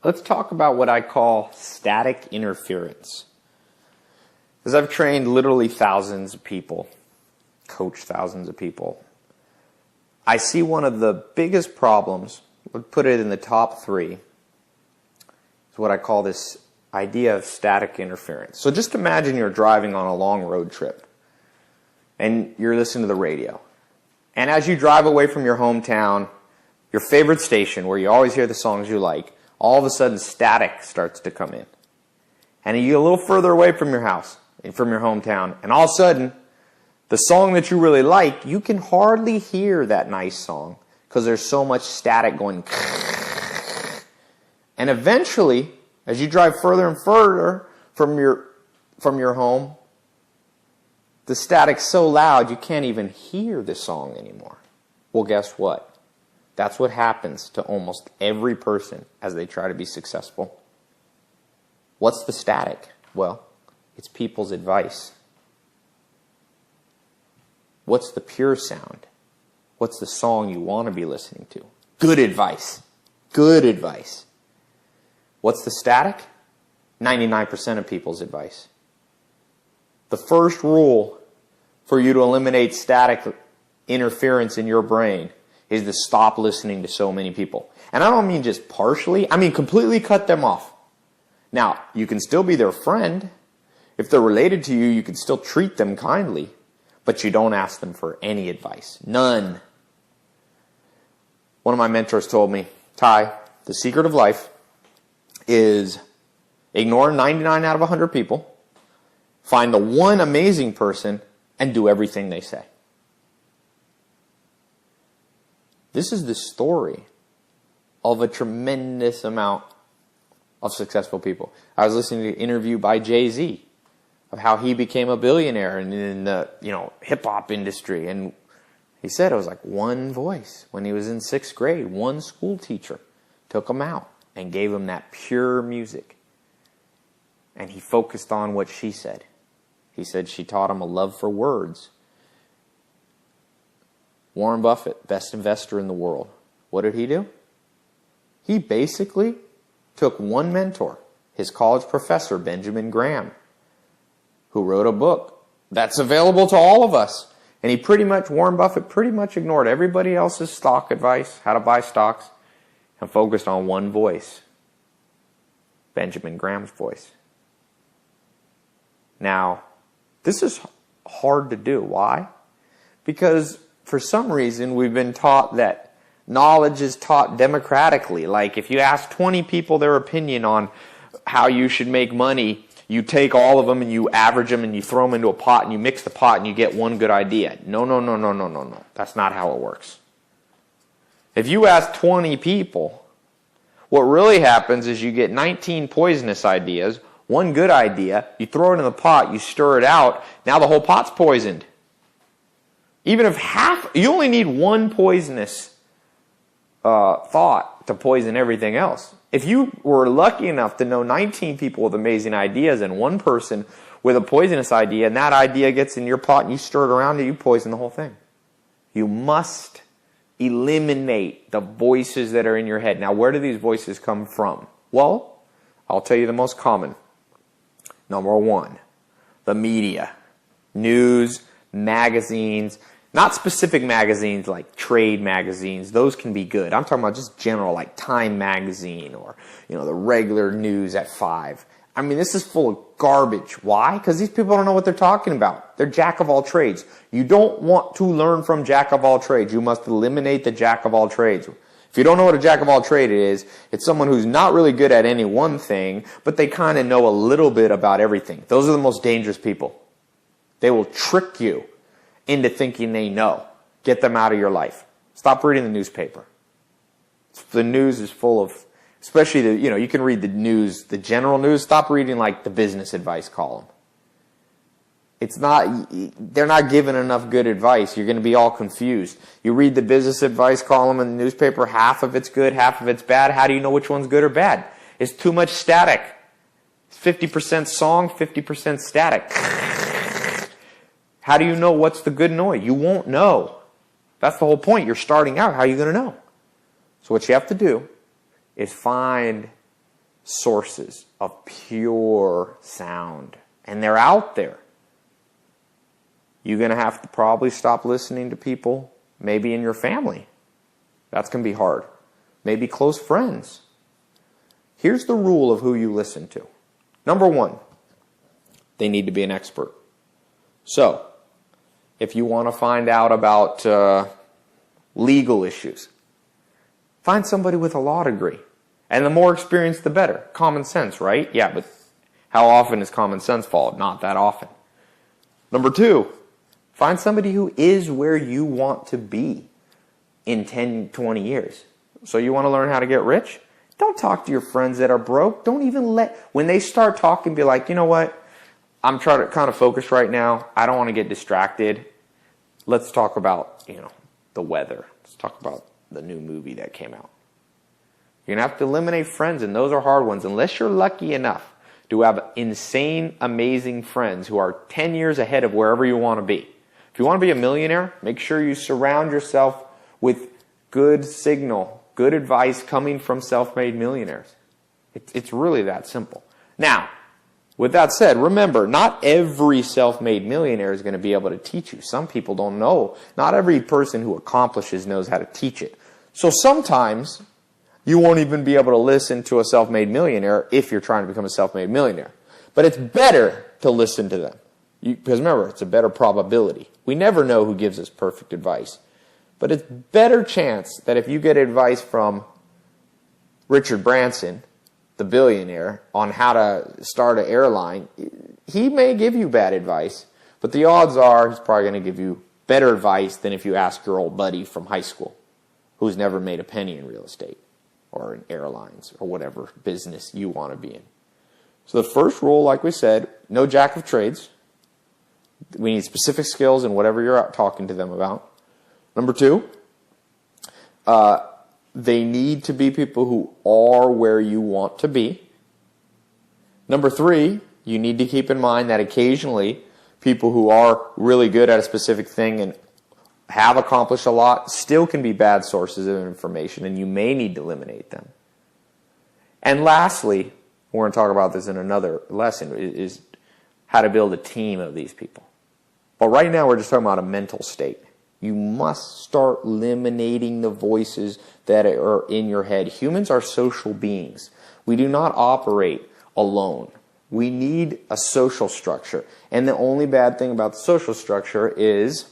Let's talk about what I call static interference. Because I've trained literally thousands of people, coached thousands of people. I see one of the biggest problems, we'll put it in the top 3, is what I call this idea of static interference. So just imagine you're driving on a long road trip and you're listening to the radio. And as you drive away from your hometown, your favorite station where you always hear the songs you like, all of a sudden static starts to come in. And you get a little further away from your house, from your hometown, and all of a sudden, the song that you really like, you can hardly hear that nice song because there's so much static going. And eventually, as you drive further and further from your home, the static's so loud you can't even hear the song anymore. Well, guess what? That's what happens to almost every person as they try to be successful. What's the static? Well, it's people's advice. What's the pure sound? What's the song you want to be listening to? Good advice. Good advice. What's the static? 99% of people's advice. The first rule for you to eliminate static interference in your brain is to stop listening to so many people. And I don't mean just partially, I mean completely cut them off. Now, you can still be their friend. If they're related to you, you can still treat them kindly, but you don't ask them for any advice. None. One of my mentors told me, Ty, the secret of life is ignore 99 out of 100 people, find the one amazing person, and do everything they say. This is the story of a tremendous amount of successful people. I was listening to an interview by Jay-Z of how he became a billionaire in the hip-hop industry. And he said it was like one voice. When he was in 6th grade, one school teacher took him out and gave him that pure music. And he focused on what she said. He said she taught him a love for words. Warren Buffett, best investor in the world. What did he do? He basically took one mentor, his college professor, Benjamin Graham, who wrote a book that's available to all of us. And Warren Buffett pretty much ignored everybody else's stock advice, how to buy stocks, and focused on one voice, Benjamin Graham's voice. Now, this is hard to do. Why? Because for some reason, we've been taught that knowledge is taught democratically. Like if you ask 20 people their opinion on how you should make money, you take all of them and you average them and you throw them into a pot and you mix the pot and you get one good idea. No. That's not how it works. If you ask 20 people, what really happens is you get 19 poisonous ideas, one good idea, you throw it in the pot, you stir it out, now the whole pot's poisoned. Even if you only need one poisonous thought to poison everything else. If you were lucky enough to know 19 people with amazing ideas and one person with a poisonous idea, and that idea gets in your pot and you stir it around and you poison the whole thing. You must eliminate the voices that are in your head. Now, where do these voices come from? Well, I'll tell you the most common. Number 1, the media, news, magazines. Not specific magazines like trade magazines. Those can be good. I'm talking about just general like Time magazine or the regular news at 5. I mean, this is full of garbage. Why? Because these people don't know what they're talking about. They're jack of all trades. You don't want to learn from jack of all trades. You must eliminate the jack of all trades. If you don't know what a jack of all trades is, it's someone who's not really good at any one thing, but they kind of know a little bit about everything. Those are the most dangerous people. They will trick you into thinking they know. Get them out of your life. Stop reading the newspaper. The news is full of, especially you can read the news, the general news. Stop reading like the business advice column. They're not giving enough good advice. You're going to be all confused. You read the business advice column in the newspaper, half of it's good, half of it's bad. How do you know which one's good or bad? It's too much static. 50% song, 50% static. How do you know what's the good noise? You won't know. That's the whole point. You're starting out. How are you going to know? So what you have to do is find sources of pure sound. And they're out there. You're going to have to probably stop listening to people, maybe in your family. That's going to be hard. Maybe close friends. Here's the rule of who you listen to. Number one, they need to be an expert. So, if you want to find out about legal issues, find somebody with a law degree. And the more experience, the better. Common sense, right? Yeah, but how often is common sense followed? Not that often. Number two, find somebody who is where you want to be in 10, 20 years. So you want to learn how to get rich? Don't talk to your friends that are broke. Don't even when they start talking, be like, you know what? I'm trying to kind of focus right now. I don't want to get distracted. Let's talk about, the weather. Let's talk about the new movie that came out. You're going to have to eliminate friends, and those are hard ones. Unless you're lucky enough to have insane, amazing friends who are 10 years ahead of wherever you want to be. If you want to be a millionaire, make sure you surround yourself with good signal, good advice coming from self-made millionaires. It's really that simple. Now, with that said, remember, not every self-made millionaire is going to be able to teach you. Some people don't know. Not every person who accomplishes knows how to teach it. So sometimes you won't even be able to listen to a self-made millionaire if you're trying to become a self-made millionaire. But it's better to listen to them. Because remember, it's a better probability. We never know who gives us perfect advice. But it's better chance that if you get advice from Richard Branson, the billionaire, on how to start an airline, he may give you bad advice, but the odds are he's probably going to give you better advice than if you ask your old buddy from high school who's never made a penny in real estate or in airlines or whatever business you want to be in. So the first rule, like we said, no jack of trades. We need specific skills in whatever you're out talking to them about. Number two, they need to be people who are where you want to be. Number three, you need to keep in mind that occasionally people who are really good at a specific thing and have accomplished a lot still can be bad sources of information, and you may need to eliminate them. And lastly, we're going to talk about this in another lesson, is how to build a team of these people. But right now we're just talking about a mental state. You must start eliminating the voices that are in your head. Humans are social beings. We do not operate alone. We need a social structure. And the only bad thing about the social structure is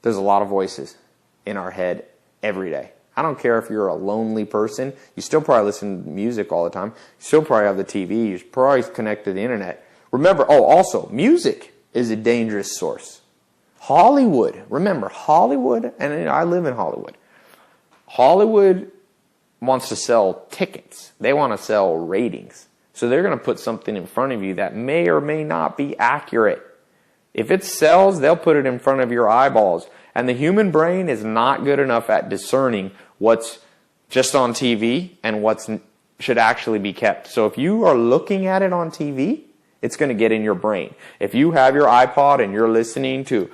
there's a lot of voices in our head every day. I don't care if you're a lonely person. You still probably listen to music all the time. You still probably have the TV. You're probably connected to the internet. Remember, also, music is a dangerous source. Hollywood, remember, Hollywood, and I live in Hollywood. Hollywood wants to sell tickets. They want to sell ratings. So they're going to put something in front of you that may or may not be accurate. If it sells, they'll put it in front of your eyeballs. And the human brain is not good enough at discerning what's just on TV and what should actually be kept. So if you are looking at it on TV, it's going to get in your brain. If you have your iPod and you're listening to,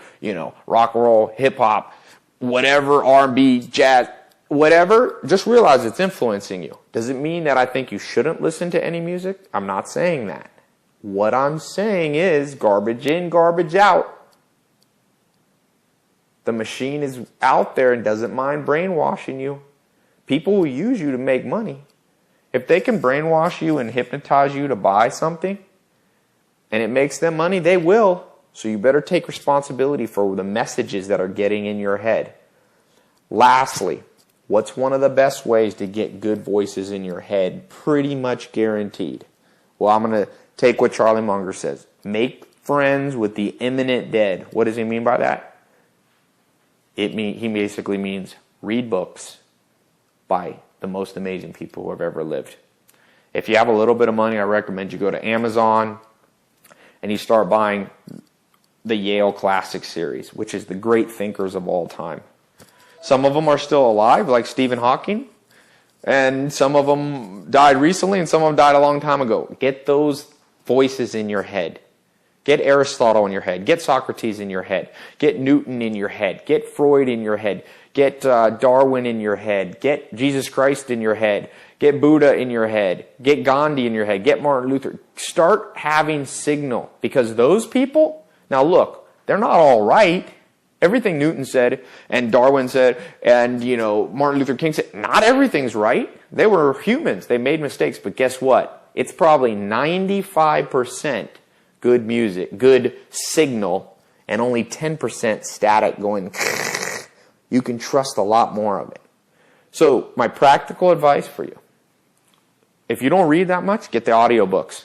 rock and roll, hip hop, whatever, R&B, jazz, whatever, just realize it's influencing you. Does it mean that I think you shouldn't listen to any music? I'm not saying that. What I'm saying is garbage in, garbage out. The machine is out there and doesn't mind brainwashing you. People will use you to make money. If they can brainwash you and hypnotize you to buy something, and it makes them money, they will. So you better take responsibility for the messages that are getting in your head. Lastly, what's one of the best ways to get good voices in your head? Pretty much guaranteed. Well, I'm going to take what Charlie Munger says. Make friends with the imminent dead. What does he mean by that? He basically means read books by the most amazing people who have ever lived. If you have a little bit of money, I recommend you go to Amazon and you start buying the Yale Classic series, which is the great thinkers of all time. Some of them are still alive, like Stephen Hawking, and some of them died recently, and some of them died a long time ago. Get those voices in your head. Get Aristotle in your head. Get Socrates in your head. Get Newton in your head. Get Freud in your head. Get Darwin in your head. Get Jesus Christ in your head. Get Buddha in your head. Get Gandhi in your head. Get Martin Luther. Start having signal, because those people, now look, they're not all right. Everything Newton said and Darwin said and, Martin Luther King said, not everything's right. They were humans. They made mistakes. But guess what? It's probably 95% good music, good signal, and only 10% static going. You can trust a lot more of it. So my practical advice for you, if you don't read that much, get the audiobooks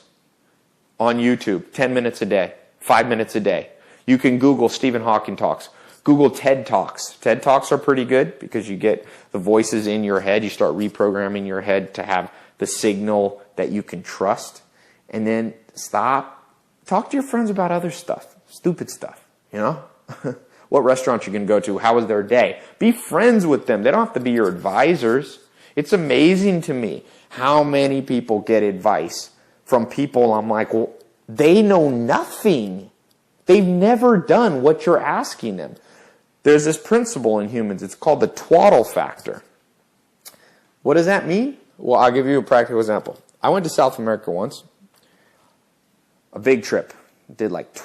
on YouTube, 10 minutes a day, 5 minutes a day. You can Google Stephen Hawking Talks. Google TED Talks. TED Talks are pretty good because you get the voices in your head. You start reprogramming your head to have the signal that you can trust. And then stop. Talk to your friends about other stuff. Stupid stuff, What restaurant you can go to? How was their day? Be friends with them. They don't have to be your advisors. It's amazing to me how many people get advice from people I'm like, well, they know nothing. They've never done what you're asking them. There's this principle in humans. It's called the twaddle factor. What does that mean? Well, I'll give you a practical example. I went to South America once. A big trip. Did like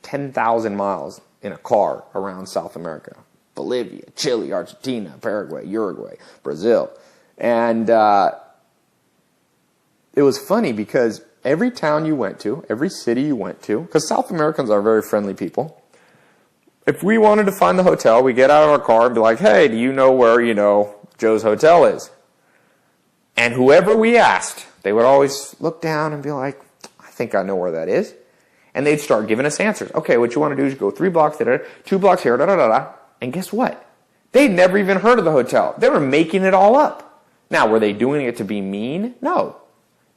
10,000 miles in a car around South America. Bolivia, Chile, Argentina, Paraguay, Uruguay, Brazil. And it was funny because every town you went to, every city you went to, because South Americans are very friendly people. If we wanted to find the hotel, we get out of our car and be like, hey, do you know where, Joe's Hotel is? And whoever we asked, they would always look down and be like, I think I know where that is. And they'd start giving us answers. Okay, what you want to do is go 3 blocks there, 2 blocks here, da-da-da-da. And guess what? They'd never even heard of the hotel. They were making it all up. Now, were they doing it to be mean? No.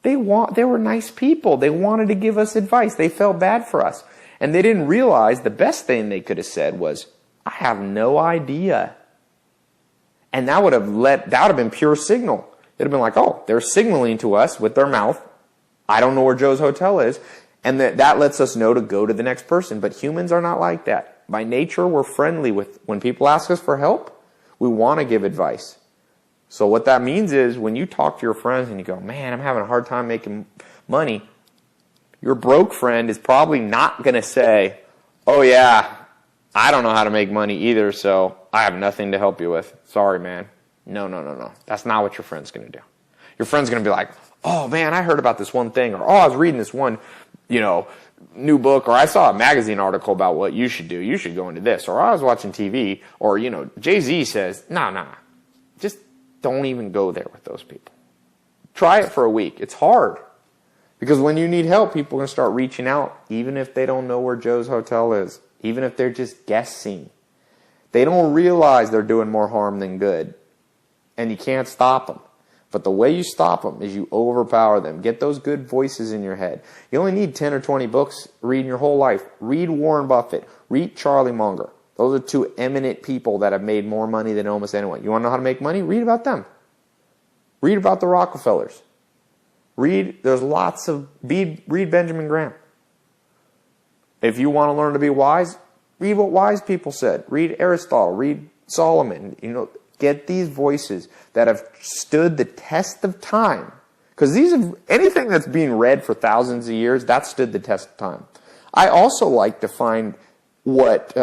They were nice people. They wanted to give us advice. They felt bad for us. And they didn't realize the best thing they could have said was, I have no idea. And that would have been pure signal. It'd have been like, oh, they're signaling to us with their mouth, I don't know where Joe's Hotel is. And that lets us know to go to the next person. But humans are not like that. By nature, we're friendly when people ask us for help, we want to give advice. So what that means is when you talk to your friends and you go, man, I'm having a hard time making money, your broke friend is probably not going to say, oh yeah, I don't know how to make money either, so I have nothing to help you with. Sorry, man. No. That's not what your friend's going to do. Your friend's going to be like, oh man, I heard about this one thing, or oh, I was reading this one, new book, or I saw a magazine article about what you should do. You should go into this, or I was watching TV, or, Jay-Z says, nah. Just don't even go there with those people. Try it for a week. It's hard. Because when you need help, people are going to start reaching out, even if they don't know where Joe's Hotel is, even if they're just guessing. They don't realize they're doing more harm than good. And you can't stop them. But the way you stop them is you overpower them. Get those good voices in your head. You only need 10 or 20 books reading your whole life. Read Warren Buffett. Read Charlie Munger. Those are two eminent people that have made more money than almost anyone. You want to know how to make money? Read about them. Read about the Rockefellers. Read Benjamin Graham. If you want to learn to be wise, read what wise people said. Read Aristotle. Read Solomon. Get these voices that have stood the test of time. Because anything that's being read for thousands of years, that stood the test of time. I also like to find what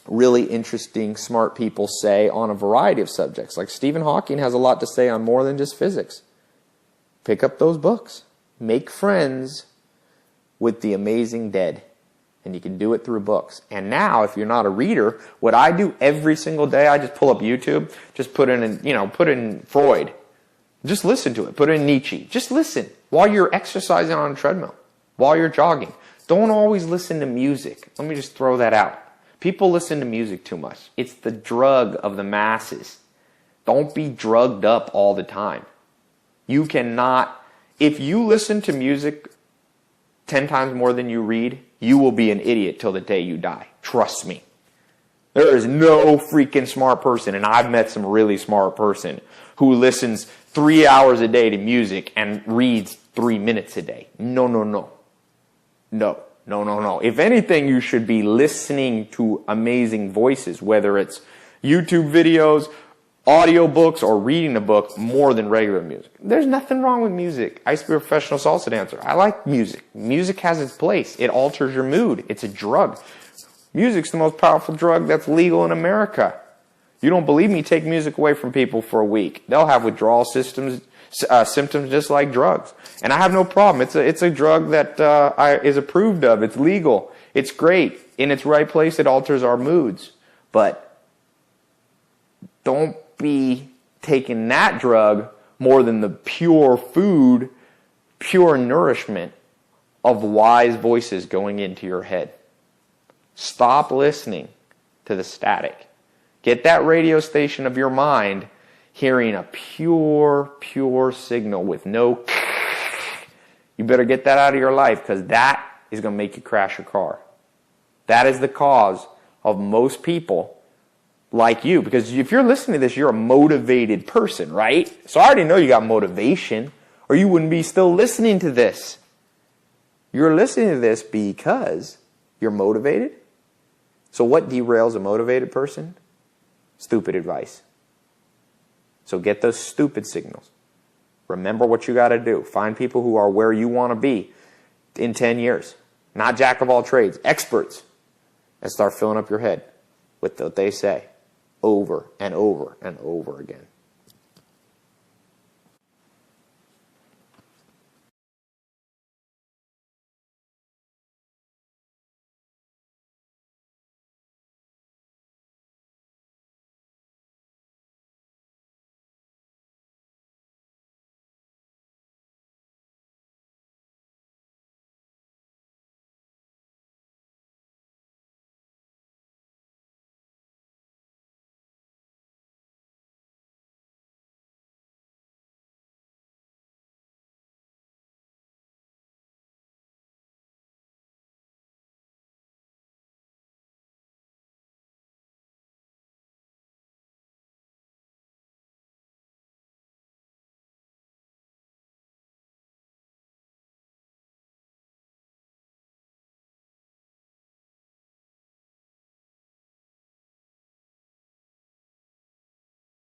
really interesting, smart people say on a variety of subjects. Like Stephen Hawking has a lot to say on more than just physics. Pick up those books. Make friends with the amazing dead. And you can do it through books. And now, if you're not a reader, what I do every single day, I just pull up YouTube, just put in Freud. Just listen to it. Put in Nietzsche. Just listen while you're exercising on a treadmill, while you're jogging. Don't always listen to music. Let me just throw that out. People listen to music too much. It's the drug of the masses. Don't be drugged up all the time. You cannot, if you listen to music 10 times more than you read, you will be an idiot till the day you die. Trust me. There is no freaking smart person, and I've met some really smart person who listens 3 hours a day to music and reads 3 minutes a day. No. If anything, you should be listening to amazing voices, whether it's YouTube videos, audiobooks or reading a book more than regular music. There's nothing wrong with music. I used to be a professional salsa dancer. I like music. Music has its place. It alters your mood. It's a drug. Music's the most powerful drug that's legal in America. You don't believe me? Take music away from people for a week. They'll have withdrawal symptoms just like drugs. And I have no problem. It's a drug that is approved of. It's legal. It's great. In its right place, it alters our moods. But don't be taking that drug more than the pure food, pure nourishment of wise voices going into your head. Stop listening to the static. Get that radio station of your mind hearing a pure signal with no you better get that out of your life, because that is going to make you crash your car. That is the cause of most people like you. Because if you're listening to this, you're a motivated person, right? So I already know you got motivation, or you wouldn't be still listening to this. You're listening to this because you're motivated. So what derails a motivated person? Stupid advice. So get those stupid signals. Remember what you got to do. Find people who are where you want to be in 10 years. Not jack of all trades, experts. And start filling up your head with what they say over and over and over again.